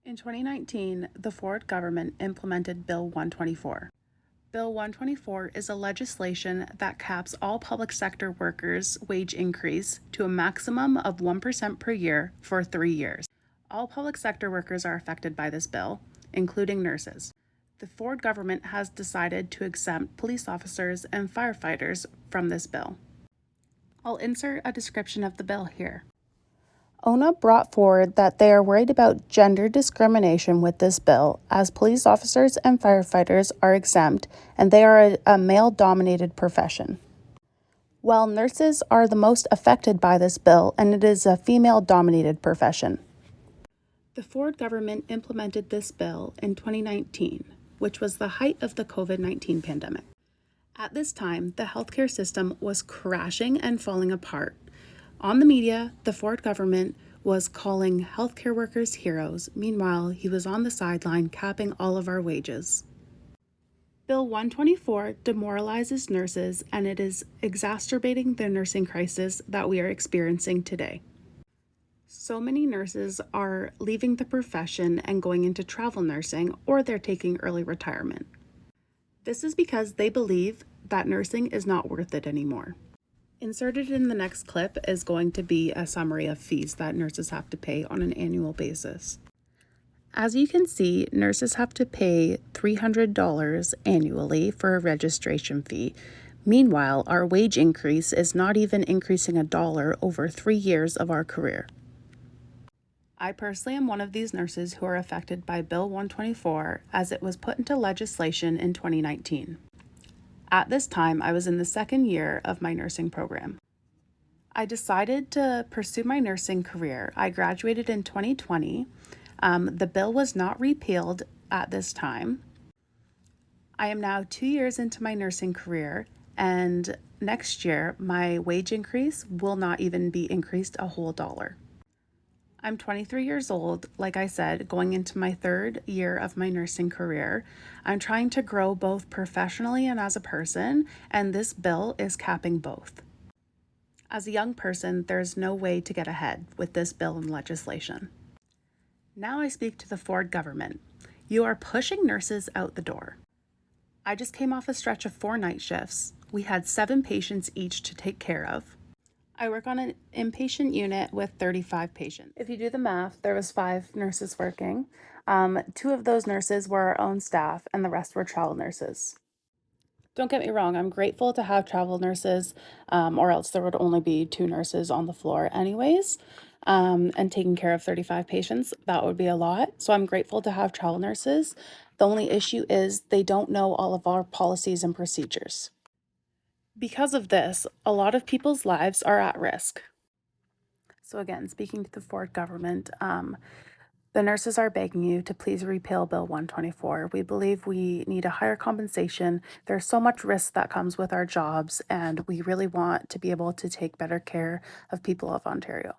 In 2019, the Ford government implemented Bill 124. Bill 124 is a legislation that caps all public sector workers' wage increase to a maximum of 1% per year for 3 years. All public sector workers are affected by this bill, including nurses. The Ford government has decided to exempt police officers and firefighters from this bill. I'll insert a description of the bill here. ONA brought forward that they are worried about gender discrimination with this bill, as police officers and firefighters are exempt and they are a male-dominated profession. While nurses are the most affected by this bill, and it is a female-dominated profession. The Ford government implemented this bill in 2019, which was the height of the COVID-19 pandemic. At this time, the healthcare system was crashing and falling apart. On the media, the Ford government was calling healthcare workers heroes. Meanwhile, he was on the sideline capping all of our wages. Bill 124 demoralizes nurses, and it is exacerbating the nursing crisis that we are experiencing today. So many nurses are leaving the profession and going into travel nursing, or they're taking early retirement. This is because they believe that nursing is not worth it anymore. Inserted in the next clip is going to be a summary of fees that nurses have to pay on an annual basis. As you can see, nurses have to pay $300 annually for a registration fee. Meanwhile, our wage increase is not even increasing $1 over 3 years of our career. I personally am one of these nurses who are affected by Bill 124 as it was put into legislation in 2019. At this time, I was in the second year of my nursing program. I decided to pursue my nursing career. I graduated in 2020. The bill was not repealed at this time. I am now 2 years into my nursing career, and next year, my wage increase will not even be increased a whole dollar. I'm 23 years old, like I said, going into my 3rd year of my nursing career. I'm trying to grow both professionally and as a person, and this bill is capping both. As a young person, there's no way to get ahead with this bill and legislation. Now I speak to the Ford government. You are pushing nurses out the door. I just came off a stretch of 4 night shifts. We had 7 patients each to take care of. I work on an inpatient unit with 35 patients. If you do the math, there was 5 nurses working. 2 of those nurses were our own staff, and the rest were travel nurses. Don't get me wrong, I'm grateful to have travel nurses, or else there would only be 2 nurses on the floor anyways, and taking care of 35 patients, that would be a lot. So I'm grateful to have travel nurses. The only issue is they don't know all of our policies and procedures. Because of this, a lot of people's lives are at risk. So again, speaking to the Ford government, the nurses are begging you to please repeal Bill 124. We believe we need a higher compensation. There's so much risk that comes with our jobs, and we really want to be able to take better care of people of Ontario.